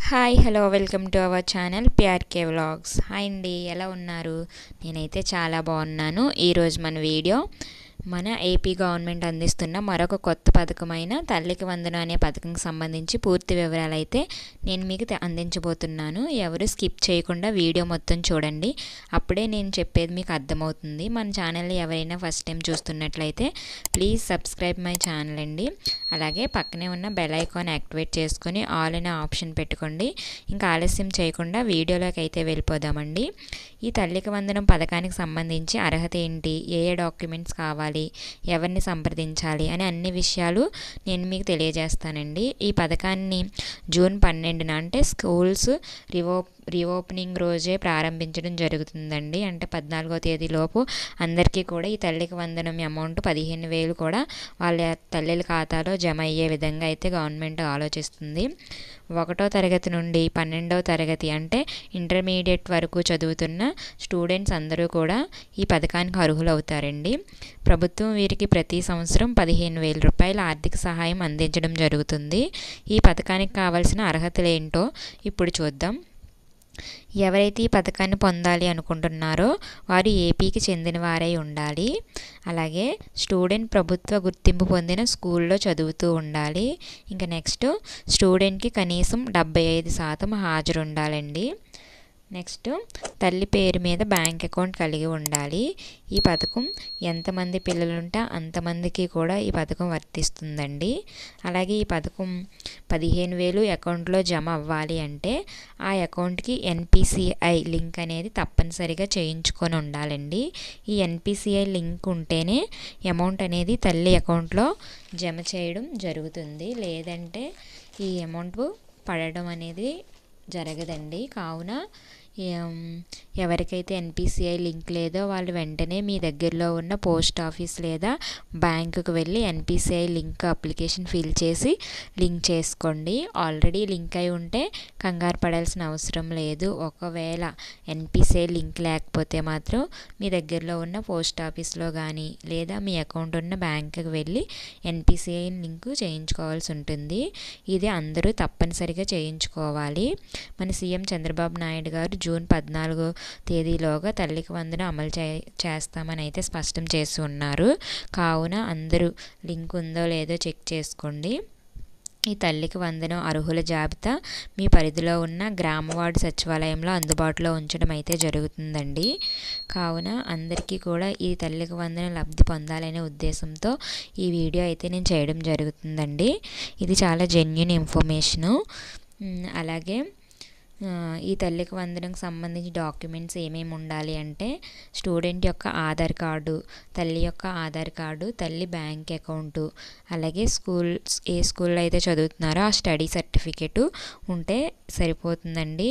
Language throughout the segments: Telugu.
Hi hello welcome to our channel PRK vlogs. Hi అండి, ఎలా ఉన్నారు? నేనైతే చాలా బాగున్నాను. ఈరోజు మన వీడియో మన ఏపీ గవర్నమెంట్ అందిస్తున్న మరొక కొత్త పథకమైన తల్లికి వందనం అనే పథకంకి సంబంధించి పూర్తి వివరాలు అయితే నేను మీకు అందించబోతున్నాను. ఎవరు స్కిప్ చేయకుండా వీడియో మొత్తం చూడండి, అప్పుడే నేను చెప్పేది మీకు అర్థమవుతుంది. మన ఛానల్ని ఎవరైనా ఫస్ట్ టైం చూస్తున్నట్లయితే ప్లీజ్ సబ్స్క్రైబ్ మై ఛానల్ అండి. అలాగే పక్కనే ఉన్న బెల్ ఐకాన్ యాక్టివేట్ చేసుకొని ఆల్ అనే ఆప్షన్ పెట్టుకోండి. ఇంకా ఆలస్యం చేయకుండా వీడియోలోకి అయితే వెళ్ళిపోదామండి. ఈ తల్లికి వందనం పథకానికి సంబంధించి అర్హత ఏంటి, ఏ డాక్యుమెంట్స్ కావాలి, ఎవరిని సంప్రదించాలి అని అన్ని విషయాలు నేను మీకు తెలియజేస్తానండి. ఈ పథకాన్ని జూన్ 12న అంటే స్కూల్స్ రీఓపెనింగ్ రోజే ప్రారంభించడం జరుగుతుందండి. అంటే 14వ తేదీలోపు అందరికీ కూడా ఈ తల్లికి వందనం అమౌంట్ 15,000 కూడా వాళ్ళ తల్లిల ఖాతాలో జమ అయ్యే విధంగా అయితే గవర్నమెంట్ ఆలోచిస్తుంది. 1వ తరగతి నుండి 12వ తరగతి అంటే ఇంటర్మీడియట్ వరకు చదువుతున్న స్టూడెంట్స్ అందరూ కూడా ఈ పథకానికి అర్హులవుతారండి. ప్రభుత్వం వీరికి ప్రతి సంవత్సరం 15,000 రూపాయల ఆర్థిక సహాయం అందించడం జరుగుతుంది. ఈ పథకానికి కావాల్సిన అర్హతలు ఏంటో ఇప్పుడు చూద్దాం. ఎవరైతే ఈ పథకాన్ని పొందాలి అనుకుంటున్నారో వారు ఏపీకి చెందిన వారై ఉండాలి. అలాగే స్టూడెంట్ ప్రభుత్వ గుర్తింపు పొందిన స్కూల్లో చదువుతూ ఉండాలి. ఇంకా నెక్స్ట్ స్టూడెంట్కి కనీసం 75% హాజరు ఉండాలండి. నెక్స్ట్ తల్లి పేరు మీద బ్యాంక్ అకౌంట్ కలిగి ఉండాలి. ఈ పథకం ఎంతమంది పిల్లలుంటే అంతమందికి కూడా ఈ పథకం వర్తిస్తుందండి. అలాగే ఈ పథకం 15,000 అకౌంట్లో జమ అవ్వాలి అంటే ఆ అకౌంట్కి NPCI లింక్ అనేది తప్పనిసరిగా చేయించుకొని ఉండాలండి. ఈ NPCI లింక్ ఉంటేనే అమౌంట్ అనేది తల్లి అకౌంట్లో జమ చేయడం జరుగుతుంది. లేదంటే ఈ అమౌంట్ పడడం అనేది జరగదండి. కావున ఎవరికైతే NPCI లింక్ లేదో వాళ్ళు వెంటనే మీ దగ్గరలో ఉన్న పోస్ట్ ఆఫీస్ లేదా బ్యాంకుకు వెళ్ళి NPCI లింక్ అప్లికేషన్ ఫిల్ చేసి లింక్ చేసుకోండి. ఆల్రెడీ లింక్ అయి ఉంటే కంగారు పడాల్సిన అవసరం లేదు. ఒకవేళ NPCI లింక్ లేకపోతే మాత్రం మీ దగ్గరలో ఉన్న పోస్ట్ ఆఫీస్లో కానీ లేదా మీ అకౌంట్ ఉన్న బ్యాంకుకి వెళ్ళి NPCI లింక్ చేయించుకోవాల్సి ఉంటుంది. ఇది అందరూ తప్పనిసరిగా చేయించుకోవాలి. మన సీఎం చంద్రబాబు నాయుడు గారు జూన్ 14వ తేదీలోగా తల్లికి వందనం అమలు చేస్తామని అయితే స్పష్టం చేసి ఉన్నారు. కావున అందరూ లింక్ ఉందో లేదో చెక్ చేసుకోండి. ఈ తల్లికి వందనం అర్హుల జాబితా మీ పరిధిలో ఉన్న గ్రామ వార్డు సచివాలయంలో అందుబాటులో ఉంచడం అయితే జరుగుతుందండి. కావున అందరికీ కూడా ఈ తల్లికి వందనం లబ్ధి పొందాలనే ఉద్దేశంతో ఈ వీడియో అయితే నేను చేయడం జరుగుతుందండి. ఇది చాలా జెన్యూన్ ఇన్ఫర్మేషను. అలాగే ఈ తల్లికి వందనంకి సంబంధించి డాక్యుమెంట్స్ ఏమేమి ఉండాలి అంటే స్టూడెంట్ యొక్క ఆధార్ కార్డు, తల్లి యొక్క ఆధార్ కార్డు, తల్లి బ్యాంక్ అకౌంటు, అలాగే ఏ స్కూల్లో అయితే చదువుతున్నారో ఆ స్టడీ సర్టిఫికెట్ ఉంటే సరిపోతుందండి.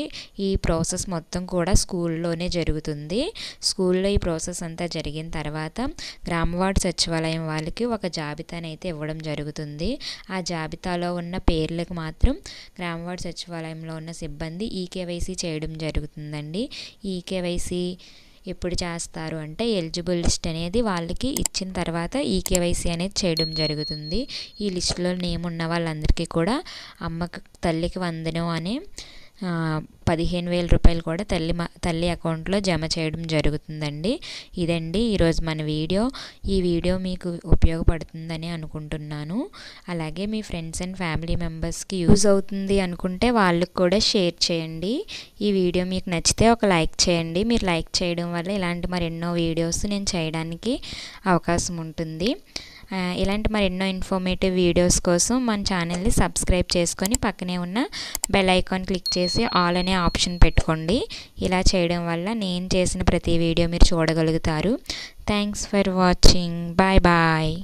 ఈ ప్రాసెస్ మొత్తం కూడా స్కూల్లోనే జరుగుతుంది. స్కూల్లో ఈ ప్రాసెస్ అంతా జరిగిన తర్వాత గ్రామవార్డు సచివాలయం వాళ్ళకి ఒక జాబితాని అయితే ఇవ్వడం జరుగుతుంది. ఆ జాబితాలో ఉన్న పేర్లకు మాత్రం గ్రామవార్డు సచివాలయంలో ఉన్న సిబ్బంది ఈకేవైసీ చేయడం జరుగుతుందండి. ఈకేవైసీ ఎప్పుడు చేస్తారు అంటే ఎలిజిబుల్ లిస్ట్ అనేది వాళ్ళకి ఇచ్చిన తర్వాత ఈకేవైసీ అనేది చేయడం జరుగుతుంది. ఈ లిస్టులో నేమ్ ఉన్న వాళ్ళందరికీ కూడా తల్లికి వందనం అనే 15,000 రూపాయలు కూడా తల్లి అకౌంట్లో జమ చేయడం జరుగుతుందండి. ఇదండి ఈరోజు మన వీడియో. ఈ వీడియో మీకు ఉపయోగపడుతుందని అనుకుంటున్నాను. అలాగే మీ ఫ్రెండ్స్ అండ్ ఫ్యామిలీ మెంబర్స్కి యూజ్ అవుతుంది అనుకుంటే వాళ్ళకి కూడా షేర్ చేయండి. ఈ వీడియో మీకు నచ్చితే ఒక లైక్ చేయండి. మీరు లైక్ చేయడం వల్ల ఇలాంటి మరెన్నో వీడియోస్ నేను చేయడానికి అవకాశం ఉంటుంది. ఇలాంటి మరెన్నో ఇన్ఫర్మేటివ్ వీడియోస్ కోసం మన ఛానల్ని సబ్స్క్రైబ్ చేసుకొని పక్కనే ఉన్న బెల్ ఐకాన్ క్లిక్ చేసి ఆల్ అనే ఆప్షన్ పెట్టుకోండి. ఇలా చేయడం వల్ల నేను చేసిన ప్రతి వీడియో మీరు చూడగలుగుతారు. Thanks for watching. Bye bye.